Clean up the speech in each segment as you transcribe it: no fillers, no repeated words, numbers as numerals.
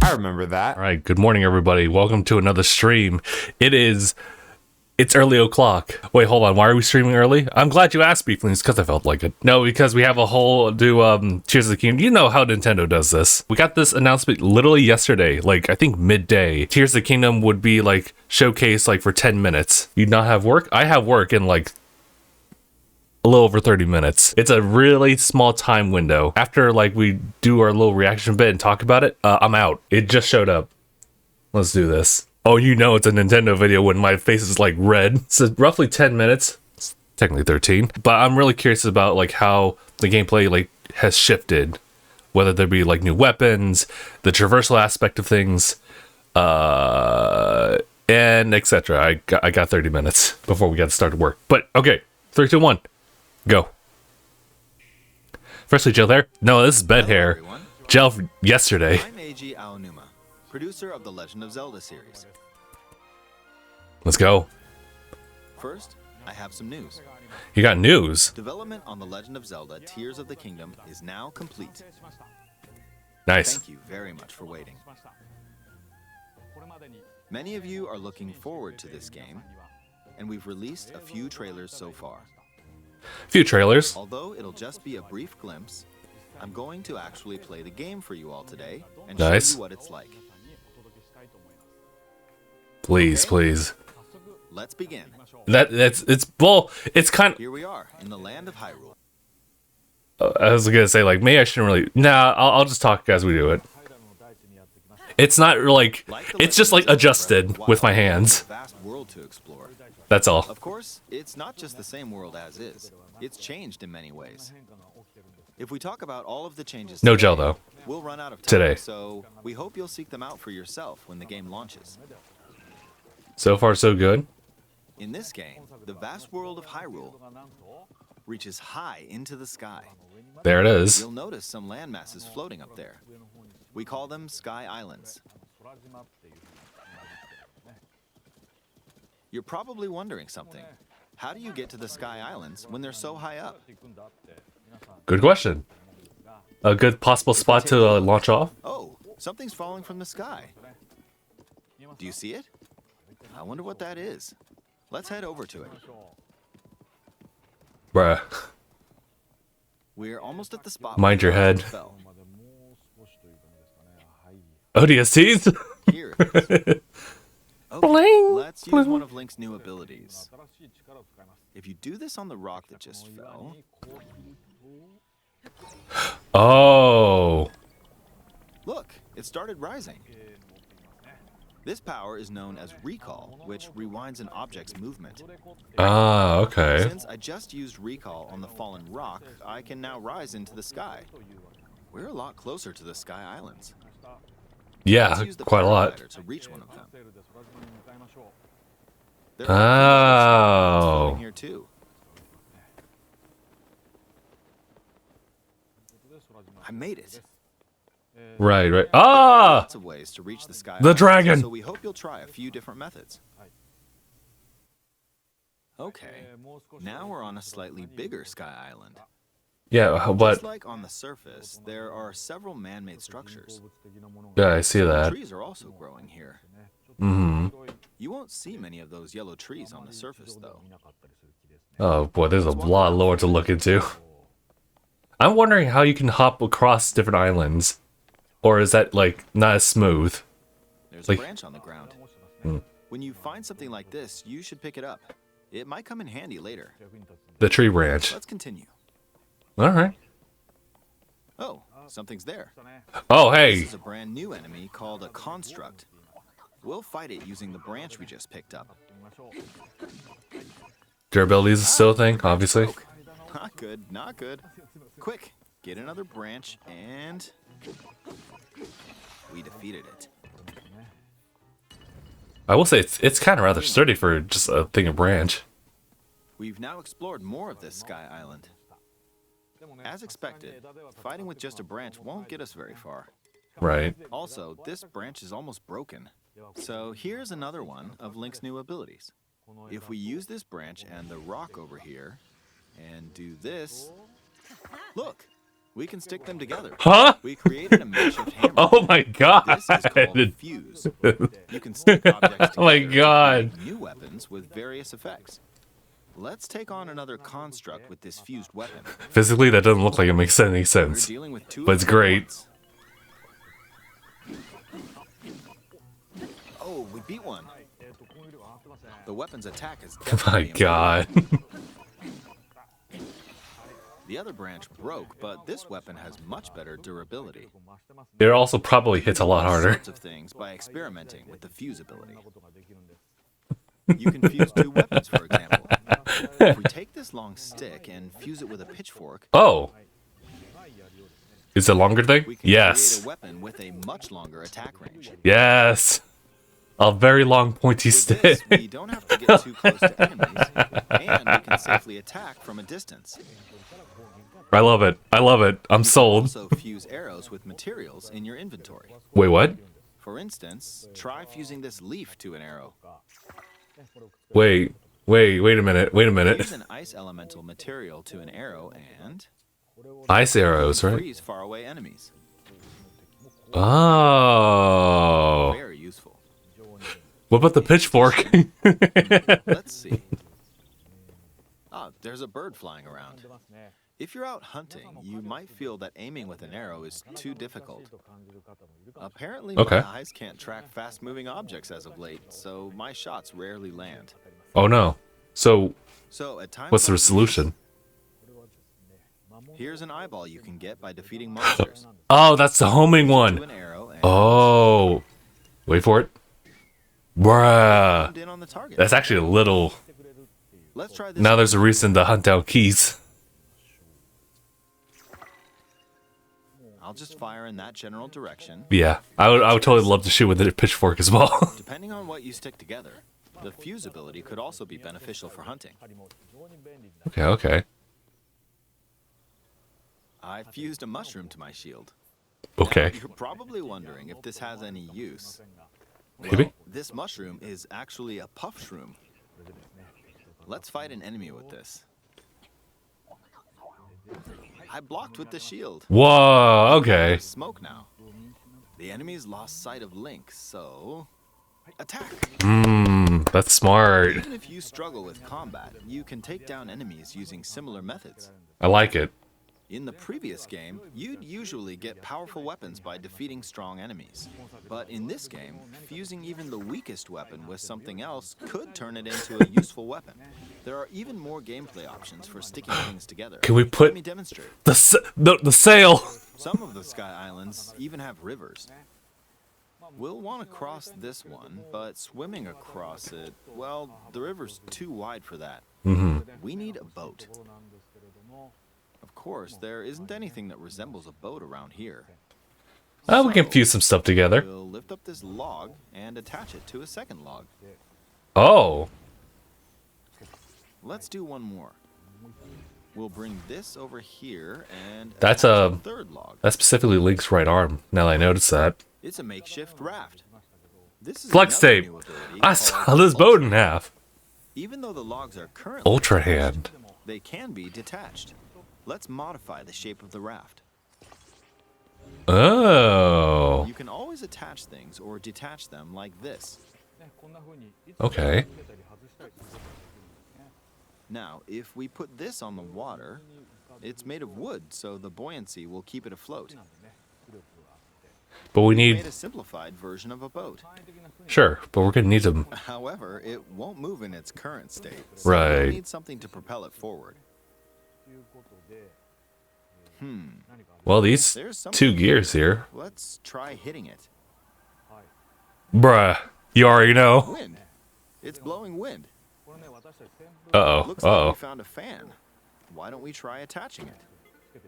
I remember that. All right, good morning, everybody. Welcome to another stream. It's early o'clock. Wait, hold on. Why are we streaming early? I'm glad you asked, Beeflings, because I felt like it. No, because we have a whole Tears of the Kingdom. You know how Nintendo does this. We got this announcement literally yesterday, like I think midday. Tears of the Kingdom would be like showcased like for 10 minutes. You'd not have work? I have work in like a little over 30 minutes. It's a really small time window. After like we do our little reaction bit and talk about it, I'm out. It just showed up. Let's do this. Oh, you know it's a Nintendo video when my face is like red. So roughly 10 minutes. It's technically 13. But I'm really curious about like how the gameplay like has shifted. Whether there be like new weapons, the traversal aspect of things, and etc. I got 30 minutes before we got to start work. But okay, 3, 2, 1. Go. Firstly, Jill there. No, this is bed hair. Everyone. Gel from yesterday. I'm Eiji Aonuma, producer of the Legend of Zelda series. Let's go. First, I have some news. You got news. Development on the Legend of Zelda Tears of the Kingdom is now complete. Nice. Thank you very much for waiting. Many of you are looking forward to this game, and we've released a few trailers so far. Few trailers. Although it'll just be a brief glimpse, I'm going to actually play the game for you all today and Nice. show you what it's like. Please, Okay. please. Let's begin. It's kind of, Here we are in the land of Hyrule. I was gonna say like maybe I shouldn't really. Nah, I'll just talk as we do it. It's not like The it's just Legend like of Zelda adjusted Breath of with my Wild, hands. there's a vast world to explore. That's all. Of course, it's not just the same world as is. It's changed in many ways. If we talk about all of the changes No today, gel, though. We'll run out of time, Today. so we hope you'll seek them out for yourself when the game launches. So far, so good. In this game, the vast world of Hyrule reaches high into the sky. There it is. You'll notice some land masses floating up there. We call them Sky Islands. You're probably wondering something. How do you get to the Sky Islands when they're so high up? Good question. A good possible spot to launch off. Oh, something's falling from the sky. Do you see it? I wonder what that is. Let's head over to it. Bruh. We're almost at the spot. Mind where your the head. island fell. ODSTs? Here it is. Okay, Bling, let's use one of Link's new abilities. If you do this on the rock that just fell, Oh. look, it started rising. This power is known as recall, which rewinds an object's movement. Ah, okay. Since I just used recall on the fallen rock, I can now rise into the sky. We're a lot closer to the Sky Islands. Yeah, Let's use the quite a lot. paraglider to reach one of them. There are Oh. floating here too. I made it. Right, right. Ah! Lots of ways to reach the Sky The Islands, dragon! So we hope you'll try a few different methods. Okay, now we're on a slightly bigger Sky Island. Yeah, but Just like on the surface, there are several man-made structures. yeah, I see that. Trees are also growing here. Mm-hmm. You won't see many of those yellow trees on the surface, though. Oh boy, there's a lot lower to look into. I'm wondering how you can hop across different islands. Or is that like not as smooth? There's Like- a branch on the ground. Hmm. When you find something like this, you should pick it up. It might come in handy later. The tree branch. Let's continue. Alright. Oh, something's there. Oh This hey. is a brand new enemy called a construct. We'll fight it using the branch we just picked up. Durability is still a thing, obviously. Broke. Not good, not good. Quick, get another branch and... we defeated it. I will say it's kind of rather sturdy for just a thing of branch. We've now explored more of this Sky Island. As expected, fighting with just a branch won't get us very far. Right. Also, this branch is almost broken. So here's another one of Link's new abilities. If we use this branch and the rock over here, and do this, look, We can stick them together. Huh? We created a makeshift hammer. Oh my god. This is called fuse. You can stick objects together Oh my to god. create new weapons with various effects. Let's take on another construct with this fused weapon. Physically, that doesn't look like it makes any We're sense. dealing with two But it's of them at great. once. Oh, we beat one. The weapon's attack is Oh my definitely god. The other branch broke, but this weapon has much better durability. It also probably hits a lot All harder. sorts of things by experimenting with the fuse ability. You can fuse two weapons, for example. If we take this long stick and fuse it with a pitchfork, Oh. Is it a longer thing? we can Yes. create a weapon with a much longer attack range. Yes. A very long pointy With stick. this, we don't have to get too close to enemies, and we can safely attack from a distance. I love it. I love it. I'm sold. Also fuse arrows with materials in your inventory. Wait, what? For instance, try fusing this leaf to an arrow. Wait a minute. Wait a minute. Fuse an ice elemental material to an arrow and Ice arrows, right? freeze faraway enemies. Oh. Very useful. What about the pitchfork? Let's see. Ah, there's a bird flying around. If you're out hunting, you might feel that aiming with an arrow is too difficult. Apparently, Okay. my eyes can't track fast-moving objects as of late, so my shots rarely land. Oh no. So, So, at times what's the like these, solution? here's an eyeball you can get by defeating monsters. Oh, that's the homing To one. an arrow and Oh. Wait for it. Bruh. zoomed in on the target. That's actually a little... Let's try this. Now there's a reason to hunt down keys. I'll just fire in that general direction. Yeah, I would totally love to shoot with a pitchfork as well. Depending on what you stick together, the fuse ability could also be beneficial for hunting. Okay. I fused a mushroom to my shield. Okay. Now, you're probably wondering if this has any use. Maybe? This mushroom is actually a puff shroom. Let's fight an enemy with this. I blocked with the shield. Whoa, okay. There's smoke now. The enemy's lost sight of Link, so attack. That's smart. Even if you struggle with combat, you can take down enemies using similar methods. I like it. In the previous game, you'd usually get powerful weapons by defeating strong enemies. But in this game, fusing even the weakest weapon with something else could turn it into a useful weapon. There are even more gameplay options for sticking things together. Can we Let put me demonstrate. the sail? Some of the Sky Islands even have rivers. We'll want to cross this one, but swimming across it, well, the river's too wide for that. We need a boat. Of course, there isn't anything that resembles a boat around here. We can fuse some stuff together. We'll lift up this log and attach it to a second log. Oh. Let's do one more. We'll bring this over here and That's attach a- third log. That's specifically Link's right arm, now that I notice that. It's a makeshift raft. This is Flex another tape. new ability I called saw this boat in half. Even though the logs are currently Ultra attached, hand. they can be detached. Let's modify the shape of the raft. Oh. You can always attach things or detach them like this. Okay. Now, if we put this on the water, it's made of wood, so the buoyancy will keep it afloat. But we We need... made a simplified version of a boat. Sure, but we're gonna need them. However, it won't move in its current state, so Right. we'll need something to propel it forward. Well, these There's something two gears here. Let's try hitting it. Bruh. You already know. Wind. It's blowing wind. Uh-oh. Looks like Uh-oh. we found a fan. Why don't we try attaching it?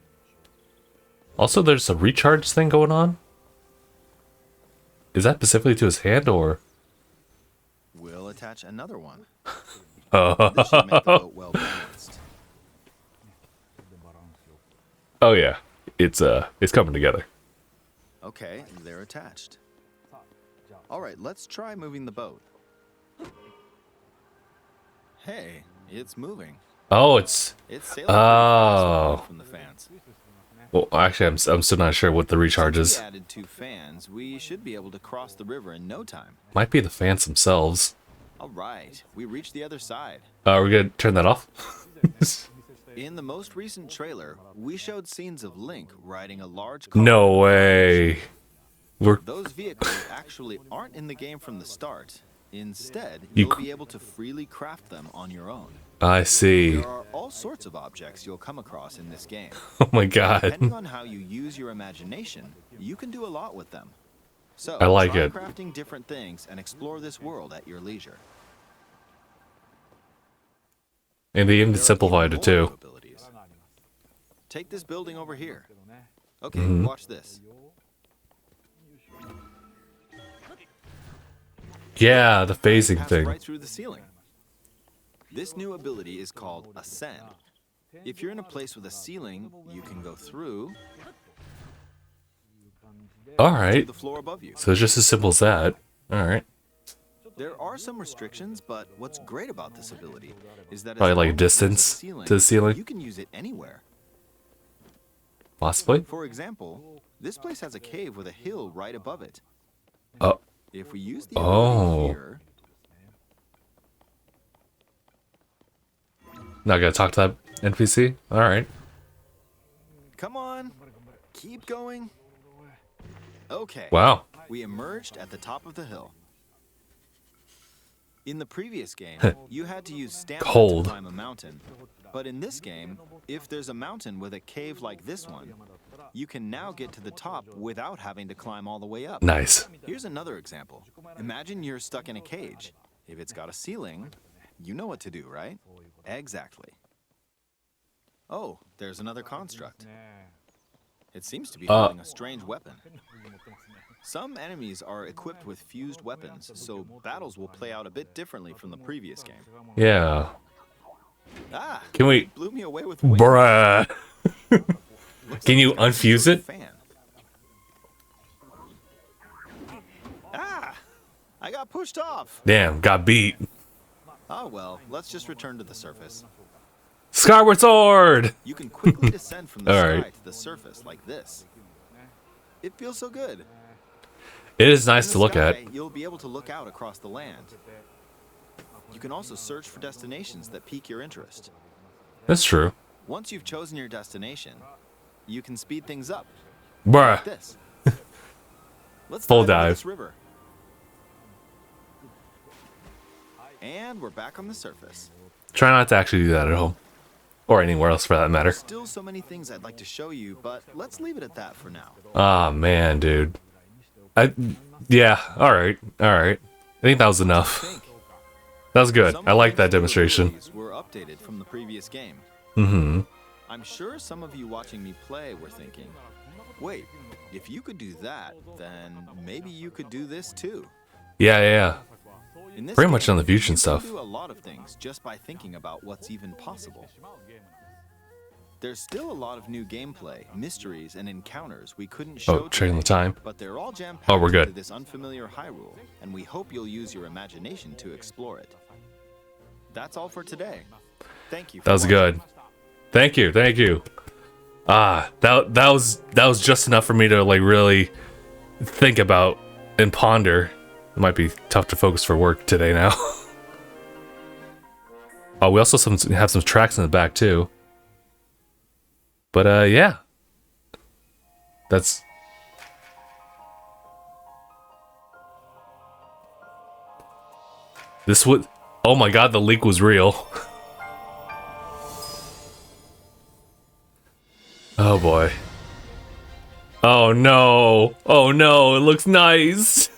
Also, there's a recharge thing going on. Is that specifically to his hand, or... We'll attach another one. This should make the boat well balanced. Oh, yeah. It's coming together. Okay, they're attached. All right, let's try moving the boat. Hey, it's moving. Oh, it's... It's sailing pretty fast Oh. away from the fans. Well, actually, I'm still not sure what the recharge Since is. we added 2 fans, we should be able to cross the river in no time. Might be the fans themselves. All right, we reached the other side. Are we gonna turn that off? In the most recent trailer, we showed scenes of Link riding a large car. No way. We're Those vehicles actually aren't in the game from the start. Instead, You you'll c- be able to freely craft them on your own. I see. There are all sorts of objects you'll come across in this game. Oh my god. Depending on how you use your imagination, you can do a lot with them. So, I like try it. crafting different things and explore this world at your leisure. And they even There are simplified even it too. more abilities. Take this building over here. Okay, Mm-hmm. watch this. Yeah, the phasing Pass thing. right through the ceiling. This new ability is called Ascend. If you're in a place with a ceiling, you can go through All to right. the floor above you. So it's just as simple as that. All right. There are some restrictions, but what's great about this ability is that as Probably like long as there's a distance to the ceiling. you can use it anywhere. Possibly. For example, this place has a cave with a hill right above it. Oh. If we use the Oh. ability here, Not gonna talk to that NPC. All right. come on, keep going. Okay. Wow. We emerged at the top of the hill. In the previous game, you had to use stamina Cold. to climb a mountain. But in this game, if there's a mountain with a cave like this one, you can now get to the top without having to climb all the way up. Nice. Here's another example. Imagine you're stuck in a cage. If it's got a ceiling, you know what to do, right? Exactly. Oh, there's another construct. It seems to be holding a strange weapon. Some enemies are equipped with fused weapons, so battles will play out a bit differently from the previous game. Yeah. Ah! Can we? It blew me away with wind. Bruh. Looks Can like you it's got some unfuse sort of it? fan. Ah! I got pushed off. Damn. Got beat. Oh well, let's just return to the surface. Skyward Sword. You can quickly descend from the All sky right. to the surface like this. It feels so good. It is nice In to the look at. sky, you'll be able to look out across the land. You can also search for destinations that pique your interest. That's true. Once you've chosen your destination, you can speed things up. Bruh. Like this. Let's Full dive into dive. this river. And we're back on the surface. Try not to actually do that at home. Or anywhere else for that matter. Still so many things I'd like to show you, but let's leave it at that for now. Ah, man, dude. Yeah, alright. Alright. I think that was enough. Think. That was good. Some I of like the that demonstration. abilities were updated from the previous game. Mm-hmm. I'm sure some of you watching me play were thinking, wait, if you could do that, then maybe you could do this too. Yeah, yeah. In this Pretty much game, on the fusion you stuff. can do a lot of things just by thinking about what's even possible. There's still a lot of new gameplay, mysteries, and encounters we couldn't show Oh, checking the today, time. but they're all jam-packed Oh, we're good. into this unfamiliar Hyrule, and we hope you'll use your imagination to explore it. That's all for today. Thank you. That was good. Thank you, thank you. Ah, that was just enough for me to like really think about and ponder. It might be tough to focus for work today now. Oh, we also have some tracks in the back too. But yeah. That's this would oh my god, the leak was real. Oh boy. Oh no. Oh no, it looks nice.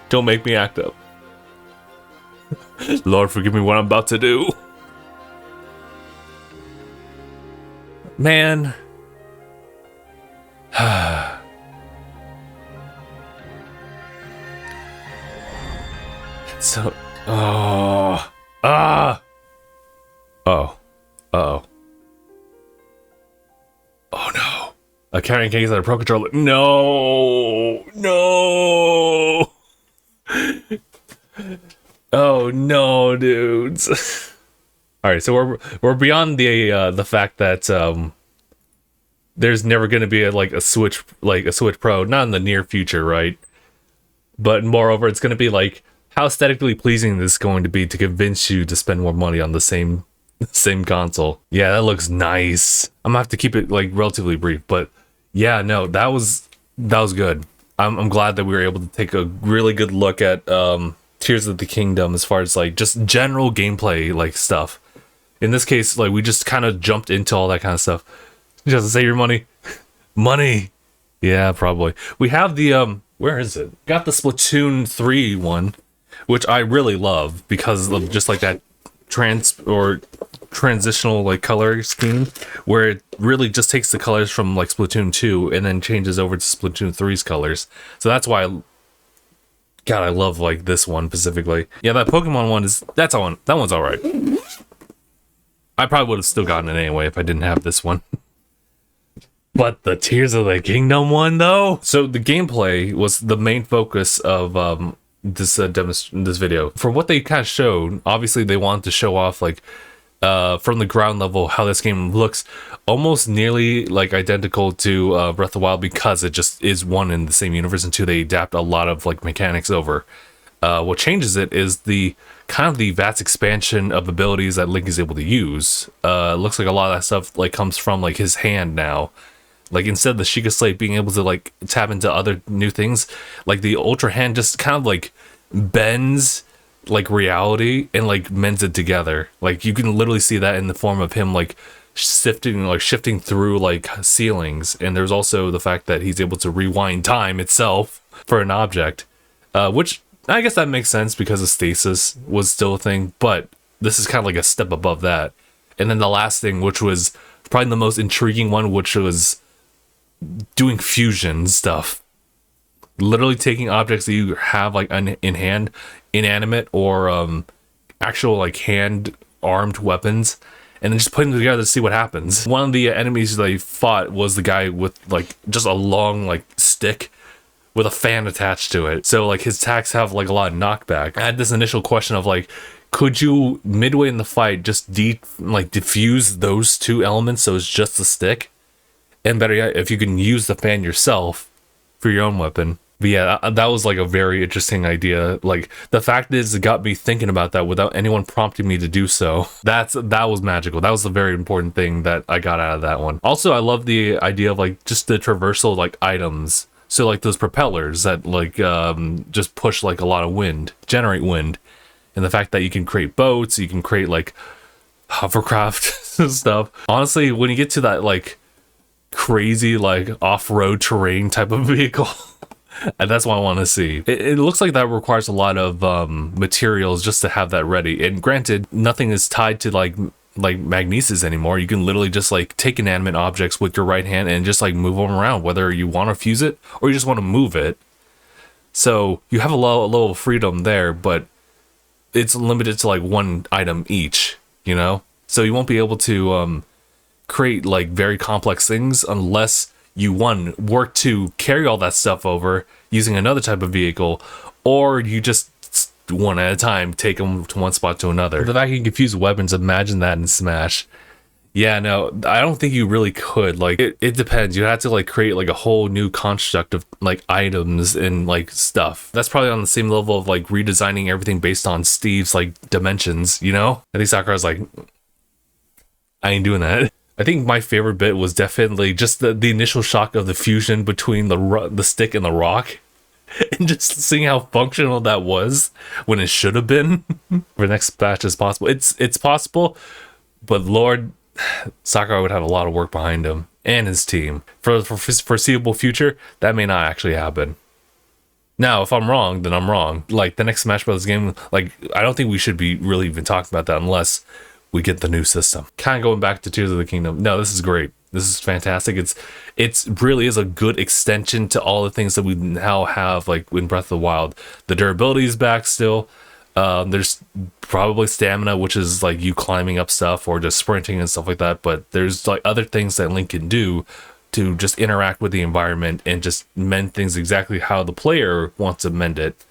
Don't make me act up. Lord, forgive me what I'm about to do. Man. So, oh, oh, oh no! A carrying case on a pro controller. No, no. Oh no, dudes. All right, so we're beyond the fact that there's never going to be a Switch Pro, not in the near future, right? But moreover, it's going to be like, how aesthetically pleasing this is going to be to convince you to spend more money on the same console. Yeah, that looks nice. I'm gonna have to keep it like relatively brief, but yeah, no, that was good. I'm glad that we were able to take a really good look at Tears of the Kingdom as far as like just general gameplay like stuff. In this case, like we just kind of jumped into all that kind of stuff. Just to save your money. Money. Yeah, probably. We have the where is it? Got the Splatoon 3 one, which I really love because of just like that transitional like color scheme where it really just takes the colors from like Splatoon 2 and then changes over to Splatoon 3's colors. So that's why God, I love like this one specifically. Yeah, that Pokemon one that one's all right. I probably would have still gotten it anyway if I didn't have this one. But the Tears of the Kingdom one, though? So the gameplay was the main focus of this video. For what they kind of showed, obviously they wanted to show off, like, from the ground level, how this game looks almost nearly, like, identical to Breath of the Wild because it just is one in the same universe, and two, they adapt a lot of, like, mechanics over. What changes it is the vast expansion of abilities that Link is able to use. Looks like a lot of that stuff like comes from like his hand now. Like instead of the Sheikah Slate being able to like tap into other new things, like the Ultra Hand just kind of like bends like reality and like mends it together. Like you can literally see that in the form of him like shifting through like ceilings. And there's also the fact that he's able to rewind time itself for an object, which I guess that makes sense because of stasis was still a thing, but this is kind of like a step above that. And then the last thing, which was probably the most intriguing one, which was doing fusion stuff. Literally taking objects that you have like in hand, inanimate or actual like hand-armed weapons, and then just putting them together to see what happens. One of the enemies they fought was the guy with like just a long like stick with a fan attached to it. So like his attacks have like a lot of knockback. I had this initial question of like, could you midway in the fight just diffuse those two elements so it's just the stick? And better yet, if you can use the fan yourself for your own weapon. But yeah, that was like a very interesting idea. Like the fact is, it got me thinking about that without anyone prompting me to do so. That was magical. That was the very important thing that I got out of that one. Also, I love the idea of like just the traversal like items. So like those propellers that like just push like a lot of wind, generate wind. And the fact that you can create boats, you can create like hovercraft stuff. Honestly, when you get to that like crazy like off-road terrain type of vehicle, and that's what I want to see. It looks like that requires a lot of materials just to have that ready. And granted, nothing is tied to like magnesis anymore. You can literally just like take inanimate objects with your right hand and just like move them around, whether you want to fuse it or you just want to move it. So you have a level of freedom there, but it's limited to like one item each, you know? So you won't be able to create like very complex things unless you work to carry all that stuff over using another type of vehicle, or you just one at a time take them to one spot to another. The fact you can confuse weapons, imagine that in Smash. Yeah, no, I don't think you really could. Like it depends. You have to like create like a whole new construct of like items and like stuff. That's probably on the same level of like redesigning everything based on Steve's like dimensions, you know? I think Sakura's like, I ain't doing that. I think my favorite bit was definitely just the initial shock of the fusion between the stick and the rock. And just seeing how functional that was when it should have been for the next batch is possible. It's possible, but Lord, Sakurai would have a lot of work behind him and his team. For foreseeable future, that may not actually happen. Now, if I'm wrong, then I'm wrong. Like, the next Smash Bros. Game, like, I don't think we should be really even talking about that unless we get the new system. Kind of going back to Tears of the Kingdom. No, this is great. This is fantastic. It's really is a good extension to all the things that we now have, like in Breath of the Wild. The durability is back still. There's probably stamina, which is like you climbing up stuff or just sprinting and stuff like that. But there's like other things that Link can do to just interact with the environment and just mend things exactly how the player wants to mend it.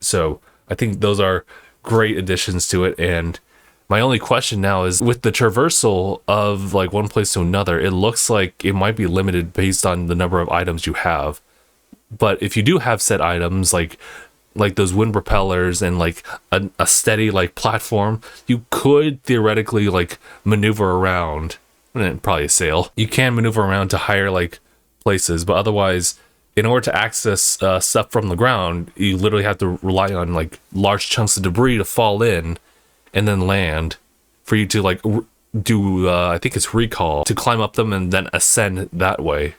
So I think those are great additions to it. And My only question now is with the traversal of like one place to another, it looks like it might be limited based on the number of items you have. But if you do have set items like those wind propellers and like a steady like platform, you could theoretically like maneuver around. And probably a sail. You can maneuver around to higher like places, but otherwise, in order to access stuff from the ground, you literally have to rely on like large chunks of debris to fall in and then land for you to like do I think it's recall to climb up them and then ascend that way,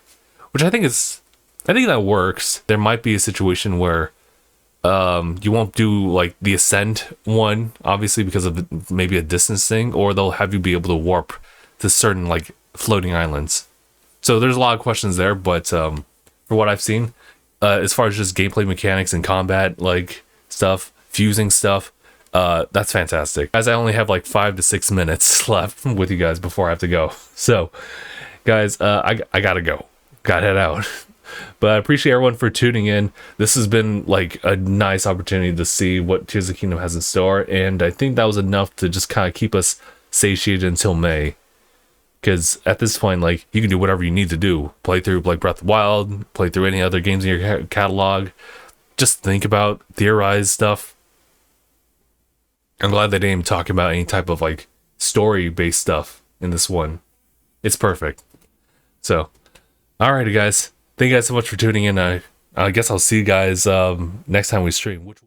which I think that works. There might be a situation where you won't do like the ascent one, obviously because of maybe a distance thing, or they'll have you be able to warp to certain like floating islands. So there's a lot of questions there, but for what I've seen, as far as just gameplay mechanics and combat like stuff, fusing stuff, that's fantastic. Guys, I only have like 5 to 6 minutes left with you guys before I have to go. So guys, I gotta go. Gotta head out. But I appreciate everyone for tuning in. This has been like a nice opportunity to see what Tears of the Kingdom has in store, and I think that was enough to just kind of keep us satiated until May. Because at this point, like, you can do whatever you need to do. Play through like Breath of the Wild, play through any other games in your catalog. Just think about, theorize stuff. I'm glad they didn't even talk about any type of like story-based stuff in this one. It's perfect. So, alrighty guys. Thank you guys so much for tuning in. I guess I'll see you guys next time we stream.